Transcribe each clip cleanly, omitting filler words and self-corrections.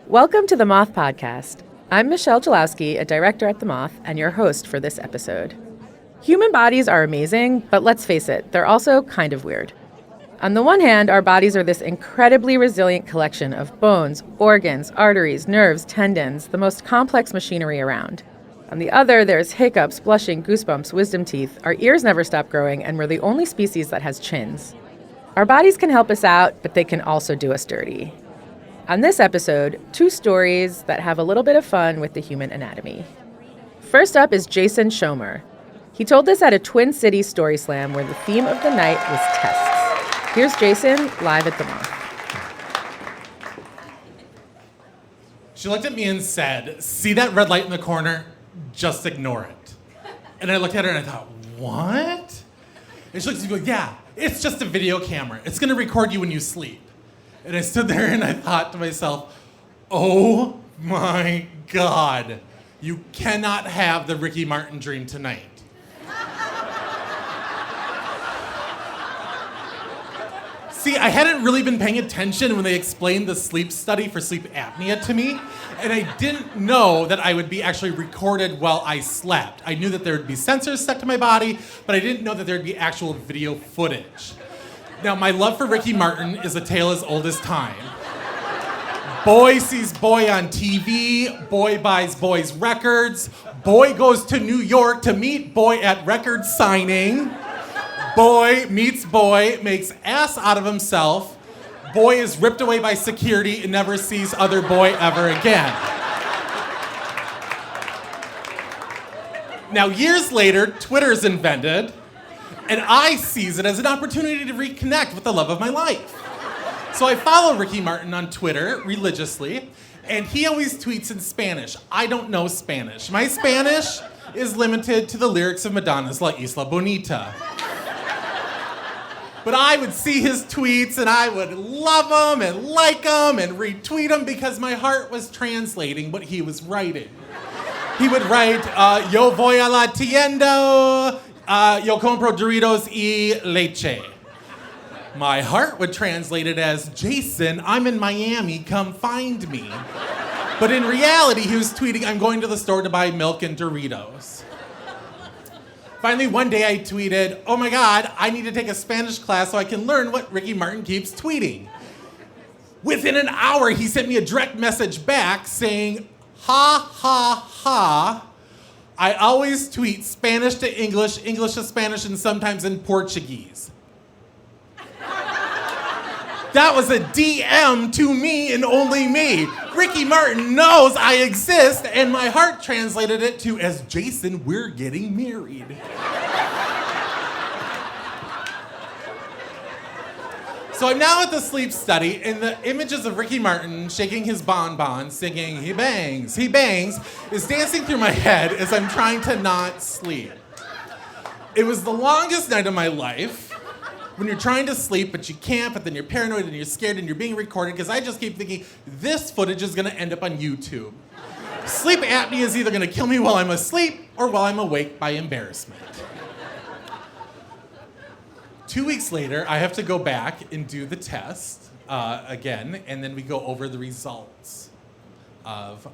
Welcome to the Moth podcast. I'm Michelle Jalowski, a director at the Moth, and your host for this episode. Human bodies are amazing, but let's face it, they're also kind of weird. On the one hand, our bodies are this incredibly resilient collection of bones, organs, arteries, nerves, tendons, the most complex machinery around. On the other, there's hiccups, blushing, goosebumps, wisdom teeth. Our ears never stop growing, and we're the only species that has chins. Our bodies can help us out, but they can also do us dirty. On this episode, two stories that have a little bit of fun with the human anatomy. First up is Jason Schommer. He told this at a Twin Cities Story Slam where the theme of the night was tests. Here's Jason live at the Moth. She looked at me and said, "See that red light in the corner? Just ignore it." And I looked at her and I thought, what? And she looked at me and goes, "Yeah, it's just a video camera. It's gonna record you when you sleep." And I stood there and I thought to myself, oh my God, you cannot have the Ricky Martin dream tonight. See, I hadn't really been paying attention when they explained the sleep study for sleep apnea to me, and I didn't know that I would be actually recorded while I slept. I knew that there would be sensors stuck to my body, but I didn't know that there would be actual video footage. Now, my love for Ricky Martin is a tale as old as time. Boy sees boy on TV, boy buys boy's records, boy goes to New York to meet boy at record signing, boy meets boy, makes ass out of himself, boy is ripped away by security and never sees other boy ever again. Now, years later, Twitter's invented, and I seize it as an opportunity to reconnect with the love of my life. So I follow Ricky Martin on Twitter religiously, and he always tweets in Spanish. I don't know Spanish. My Spanish is limited to the lyrics of Madonna's La Isla Bonita. But I would see his tweets, and I would love them and like them and retweet them because my heart was translating what he was writing. He would write, yo voy a la tienda, yo compro Doritos y leche. My heart would translate it as, Jason, I'm in Miami, come find me. But in reality, he was tweeting, I'm going to the store to buy milk and Doritos. Finally, one day I tweeted, oh my God, I need to take a Spanish class so I can learn what Ricky Martin keeps tweeting. Within an hour, he sent me a direct message back saying, ha, ha, ha. I always tweet Spanish to English, English to Spanish, and sometimes in Portuguese. That was a DM to me and only me. Ricky Martin knows I exist, and my heart translated it to, as Jason, we're getting married. So I'm now at the sleep study, and the images of Ricky Martin shaking his bonbon, singing, he bangs, is dancing through my head as I'm trying to not sleep. It was the longest night of my life, when you're trying to sleep, but you can't, but then you're paranoid and you're scared and you're being recorded, because I just keep thinking, this footage is gonna end up on YouTube. Sleep apnea is either gonna kill me while I'm asleep or while I'm awake by embarrassment. 2 weeks later, I have to go back and do the test again, and then we go over the results of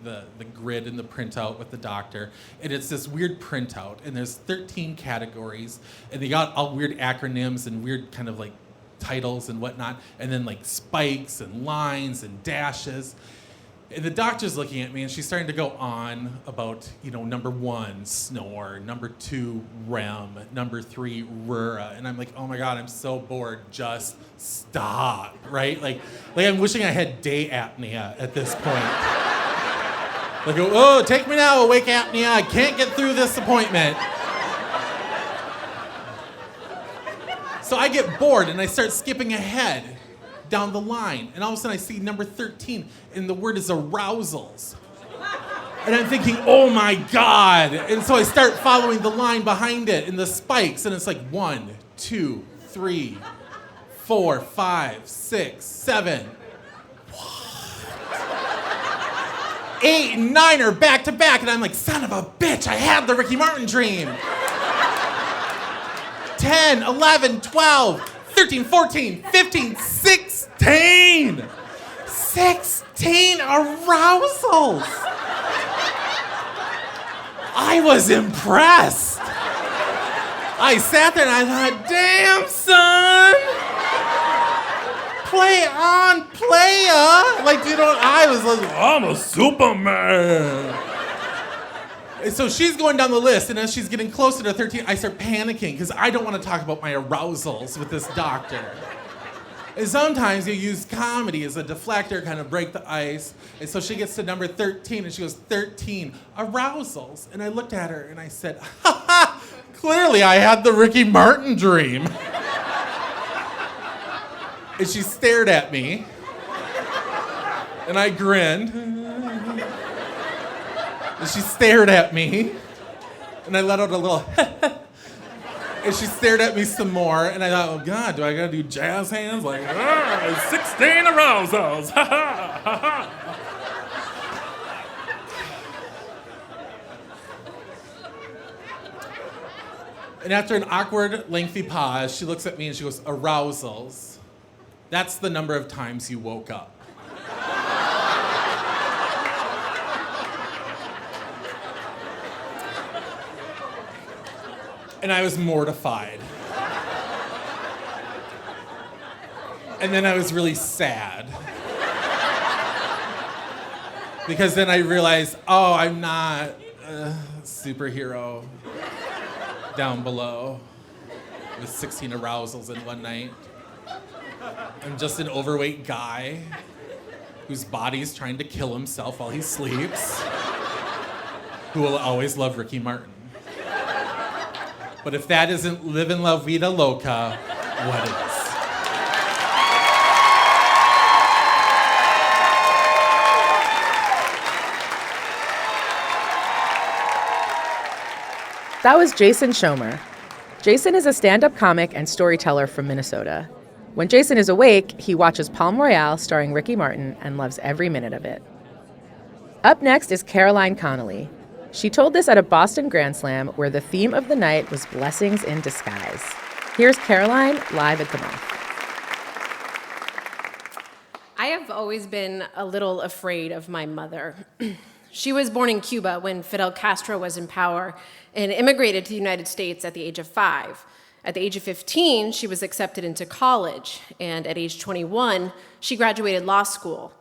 the grid and the printout with the doctor. And it's this weird printout, and there's 13 categories, and they got all weird acronyms and weird kind of like titles and whatnot, and then like spikes and lines and dashes. And the doctor's looking at me, and she's starting to go on about, number 1, snore, number 2, REM, number 3, RURA. And I'm like, oh my God, I'm so bored, just stop, right? Like I'm wishing I had day apnea at this point. Like, oh, take me now, awake apnea, I can't get through this appointment. So I get bored, and I start skipping ahead down the line, and all of a sudden I see number 13, and the word is arousals. And I'm thinking, oh my God. And so I start following the line behind it and the spikes, and it's like 1, 2, 3, 4, 5, 6, 7. 8 and 9 are back to back, and I'm like, son of a bitch, I had the Ricky Martin dream. 10, 11, 12, 13, 14, 15, 16, 16 arousals. I was impressed. I sat there and I thought, damn, son. Play on, playa. Like, I was like, I'm a Superman. And so she's going down the list, and as she's getting closer to 13, I start panicking because I don't want to talk about my arousals with this doctor. And sometimes you use comedy as a deflector, kind of break the ice. And so she gets to number 13, and she goes, 13 arousals. And I looked at her, and I said, ha ha, clearly I had the Ricky Martin dream. And she stared at me, and I grinned. And she stared at me, and I let out a little and she stared at me some more, and I thought, oh God, do I gotta do jazz hands? Like, 16 arousals, And after an awkward, lengthy pause, she looks at me and she goes, arousals. That's the number of times you woke up. And I was mortified. And then I was really sad. Because then I realized, oh, I'm not a superhero down below with 16 arousals in one night. I'm just an overweight guy whose body's trying to kill himself while he sleeps, who will always love Ricky Martin. But if that isn't livin' la vida loca, what is? That was Jason Schommer. Jason is a stand-up comic and storyteller from Minnesota. When Jason is awake, he watches Palm Royale starring Ricky Martin and loves every minute of it. Up next is Caroline Connolly. She told this at a Boston Grand Slam where the theme of the night was blessings in disguise. Here's Caroline live at the Moth. I have always been a little afraid of my mother. She was born in Cuba when Fidel Castro was in power and immigrated to the United States at the age of 5. At the age of 15, she was accepted into college, and at age 21, she graduated law school.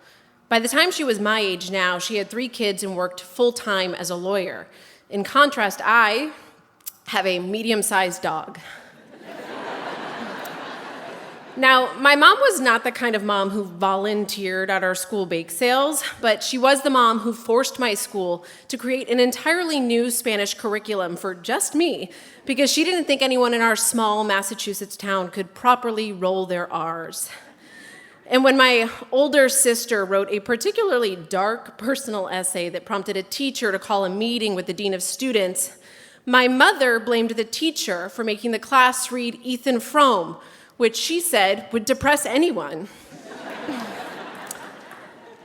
By the time she was my age now, she had 3 kids and worked full-time as a lawyer. In contrast, I have a medium-sized dog. Now, my mom was not the kind of mom who volunteered at our school bake sales, but she was the mom who forced my school to create an entirely new Spanish curriculum for just me, because she didn't think anyone in our small Massachusetts town could properly roll their R's. And when my older sister wrote a particularly dark personal essay that prompted a teacher to call a meeting with the dean of students, my mother blamed the teacher for making the class read Ethan Frome, which she said would depress anyone.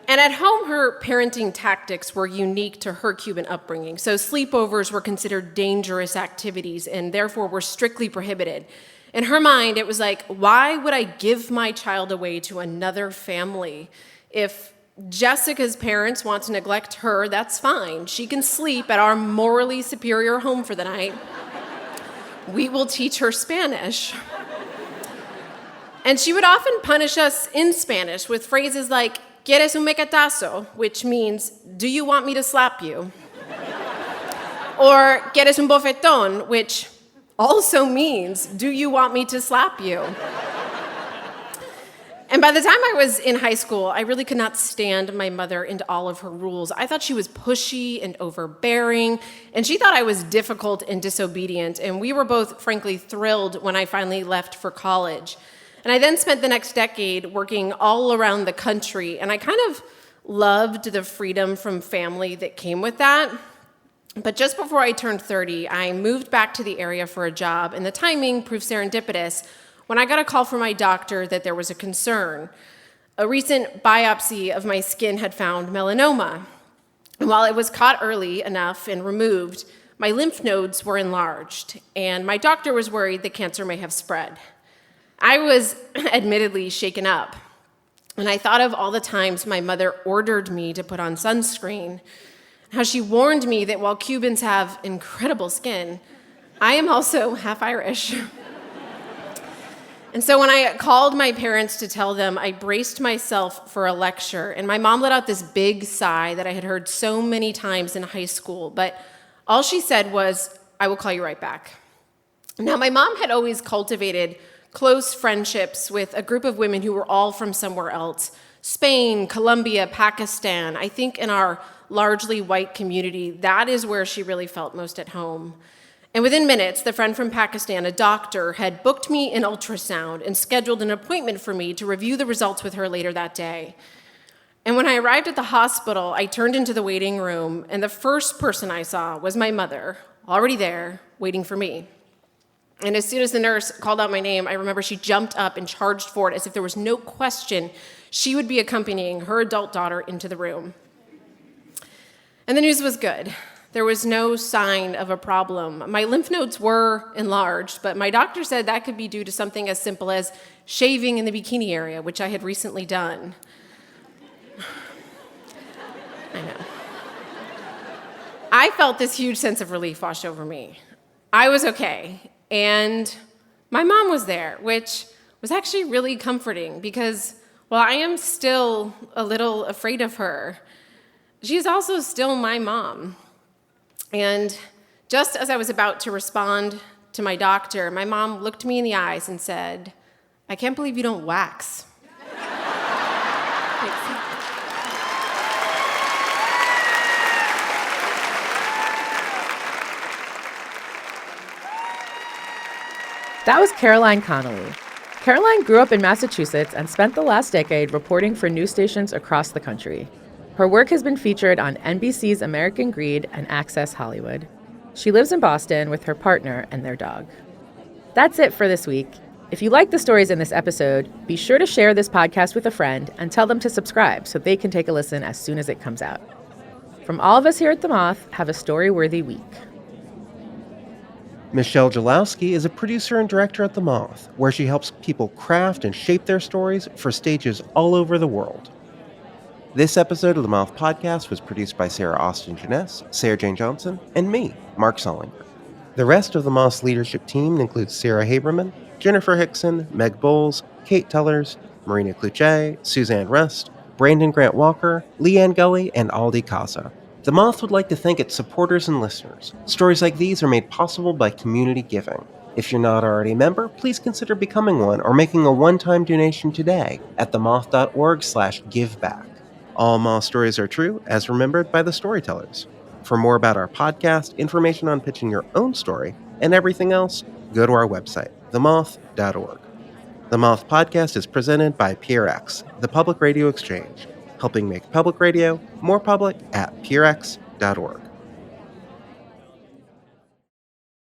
And at home, her parenting tactics were unique to her Cuban upbringing. So sleepovers were considered dangerous activities and therefore were strictly prohibited. In her mind, it was like, why would I give my child away to another family? If Jessica's parents want to neglect her, that's fine. She can sleep at our morally superior home for the night. We will teach her Spanish. And she would often punish us in Spanish with phrases like, ¿Quieres un mecatazo? Which means, do you want me to slap you? Or, ¿Quieres un bofetón? Which also means, do you want me to slap you? And by the time I was in high school, I really could not stand my mother and all of her rules. I thought she was pushy and overbearing, and she thought I was difficult and disobedient, and we were both, frankly, thrilled when I finally left for college. And I then spent the next decade working all around the country, and I kind of loved the freedom from family that came with that. But just before I turned 30, I moved back to the area for a job, and the timing proved serendipitous when I got a call from my doctor that there was a concern. A recent biopsy of my skin had found melanoma. And while it was caught early enough and removed, my lymph nodes were enlarged, and my doctor was worried the cancer may have spread. I was admittedly shaken up. And I thought of all the times my mother ordered me to put on sunscreen, how she warned me that while Cubans have incredible skin, I am also half Irish. And so when I called my parents to tell them, I braced myself for a lecture, and my mom let out this big sigh that I had heard so many times in high school, but all she said was, "I will call you right back." Now, my mom had always cultivated close friendships with a group of women who were all from somewhere else: Spain, Colombia, Pakistan. I think in our largely white community, that is where she really felt most at home. And within minutes, the friend from Pakistan, a doctor, had booked me an ultrasound and scheduled an appointment for me to review the results with her later that day. And when I arrived at the hospital, I turned into the waiting room, and the first person I saw was my mother, already there, waiting for me. And as soon as the nurse called out my name, I remember she jumped up and charged forward as if there was no question she would be accompanying her adult daughter into the room. And the news was good. There was no sign of a problem. My lymph nodes were enlarged, but my doctor said that could be due to something as simple as shaving in the bikini area, which I had recently done. I know. I felt this huge sense of relief wash over me. I was okay, and my mom was there, which was actually really comforting because while I am still a little afraid of her, she's also still my mom. And just as I was about to respond to my doctor, my mom looked me in the eyes and said, "I can't believe you don't wax." That was Caroline Connolly. Caroline grew up in Massachusetts and spent the last decade reporting for news stations across the country. Her work has been featured on NBC's American Greed and Access Hollywood. She lives in Boston with her partner and their dog. That's it for this week. If you like the stories in this episode, be sure to share this podcast with a friend and tell them to subscribe so they can take a listen as soon as it comes out. From all of us here at The Moth, have a story-worthy week. Michelle Jalowski is a producer and director at The Moth, where she helps people craft and shape their stories for stages all over the world. This episode of The Moth Podcast was produced by Sarah Austin Jeunesse, Sarah Jane Johnson, and me, Mark Solinger. The rest of The Moth's leadership team includes Sarah Haberman, Jennifer Hickson, Meg Bowles, Kate Tellers, Marina Cluche, Suzanne Rust, Brandon Grant Walker, Leanne Gully, and Aldi Casa. The Moth would like to thank its supporters and listeners. Stories like these are made possible by community giving. If you're not already a member, please consider becoming one or making a one-time donation today at themoth.org/giveback. All Moth stories are true, as remembered by the Storytellers. For more about our podcast, information on pitching your own story, and everything else, go to our website, themoth.org. The Moth Podcast is presented by PRX, the Public Radio Exchange, helping make public radio more public at prx.org.